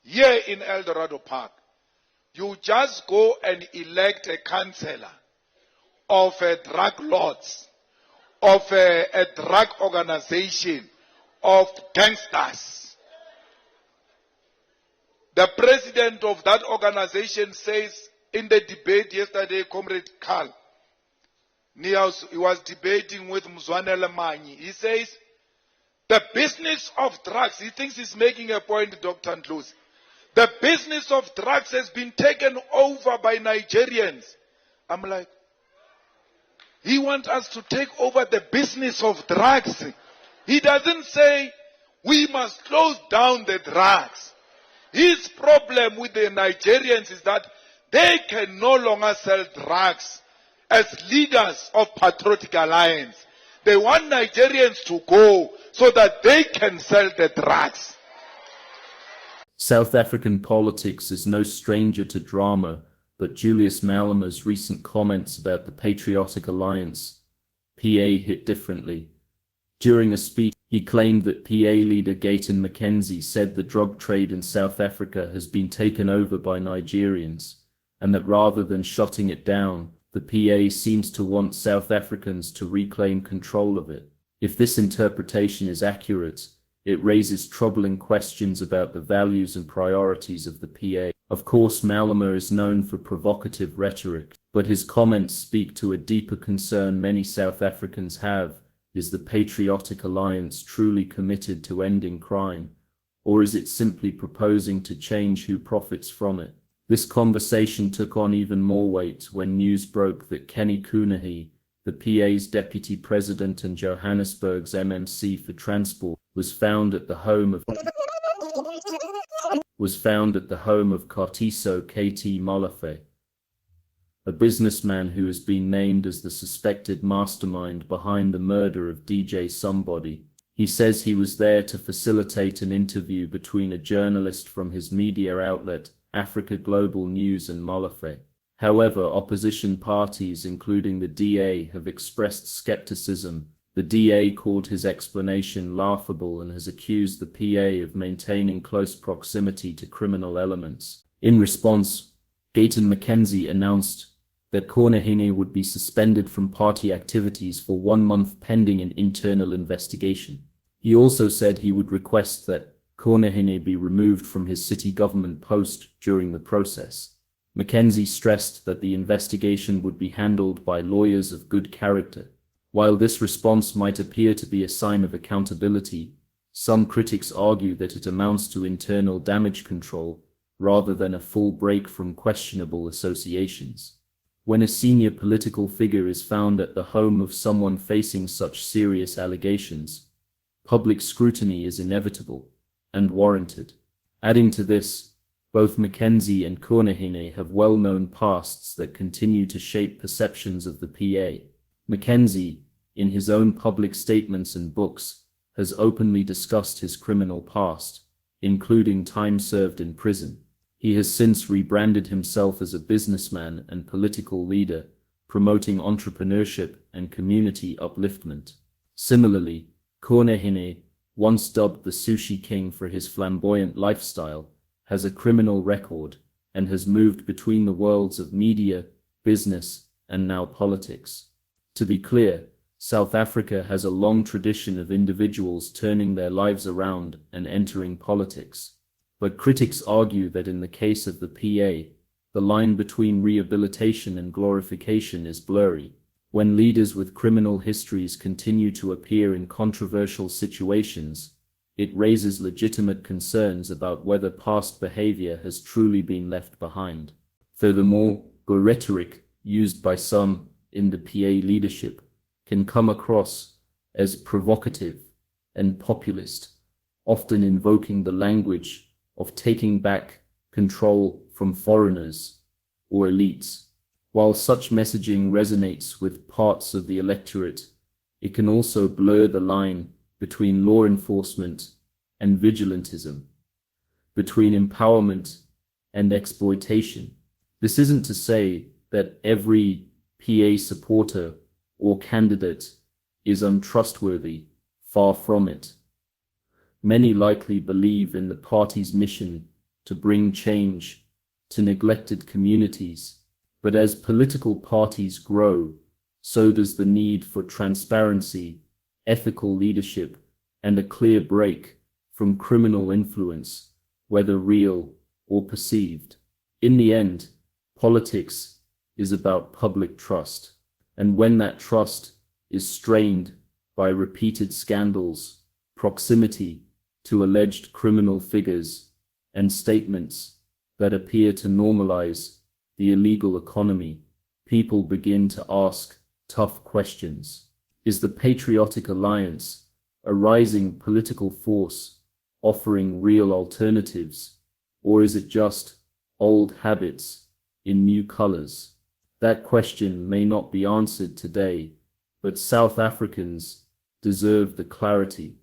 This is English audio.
here in El Dorado Park, you just go and elect a councillor of drug lords, of a drug organization, of gangsters. The president of that organization says in the debate yesterday, Comrade Carl, he was debating with Mzwane Lemanyi. He says, the business of drugs, he thinks he's making a point, Dr. Ndlozi. The business of drugs has been taken over by Nigerians. I'm like, he wants us to take over the business of drugs. He doesn't say we must close down the drugs. His problem with the Nigerians is that they can no longer sell drugs as leaders of Patriotic Alliance. They want Nigerians to go so that they can sell the drugs. South African politics is no stranger to drama, but Julius Malema's recent comments about the Patriotic Alliance, PA, hit differently. During a speech, he claimed that PA leader Gayton McKenzie said the drug trade in South Africa has been taken over by Nigerians, and that rather than shutting it down, the PA seems to want South Africans to reclaim control of it. If this interpretation is accurate, it raises troubling questions about the values and priorities of the PA. Of course, Malema is known for provocative rhetoric, but his comments speak to a deeper concern many South Africans have. Is the Patriotic Alliance truly committed to ending crime, or is it simply proposing to change who profits from it? This conversation took on even more weight when news broke that Kenny Kunene, the PA's deputy president and Johannesburg's MMC for transport, was found at the home of Kartiso KT Molefe, a businessman who has been named as the suspected mastermind behind the murder of DJ Sumbody. He says he was there to facilitate an interview between a journalist from his media outlet, Africa Global News, and Molefe. However, opposition parties, including the DA, have expressed skepticism. The DA called his explanation laughable and has accused the PA of maintaining close proximity to criminal elements. In response, Gayton McKenzie announced that Kunene would be suspended from party activities for 1 month pending an internal investigation. He also said he would request that Kunene be removed from his city government post during the process. McKenzie stressed that the investigation would be handled by lawyers of good character. While this response might appear to be a sign of accountability, some critics argue that it amounts to internal damage control rather than a full break from questionable associations. When a senior political figure is found at the home of someone facing such serious allegations, public scrutiny is inevitable and warranted. Adding to this, both McKenzie and Kunene have well-known pasts that continue to shape perceptions of the PA. McKenzie, in his own public statements and books, has openly discussed his criminal past, including time served in prison. He has since rebranded himself as a businessman and political leader, promoting entrepreneurship and community upliftment. Similarly, Kunene, once dubbed the Sushi King for his flamboyant lifestyle, has a criminal record and has moved between the worlds of media, business, and now politics. To be clear, South Africa has a long tradition of individuals turning their lives around and entering politics. But critics argue that in the case of the PA, the line between rehabilitation and glorification is blurry. When leaders with criminal histories continue to appear in controversial situations, it raises legitimate concerns about whether past behavior has truly been left behind. Furthermore, the rhetoric used by some in the PA leadership can come across as provocative and populist, often invoking the language of taking back control from foreigners or elites. While such messaging resonates with parts of the electorate, it can also blur the line between law enforcement and vigilantism, between empowerment and exploitation. This isn't to say that every PA supporter or candidate is untrustworthy, far from it. Many likely believe in the party's mission to bring change to neglected communities. But as political parties grow, so does the need for transparency, ethical leadership, and a clear break from criminal influence, whether real or perceived. In the end, politics is about public trust. And when that trust is strained by repeated scandals, proximity to alleged criminal figures, and statements that appear to normalize the illegal economy, people begin to ask tough questions. Is the Patriotic Alliance a rising political force offering real alternatives, or is it just old habits in new colors? That question may not be answered today, but South Africans deserve the clarity.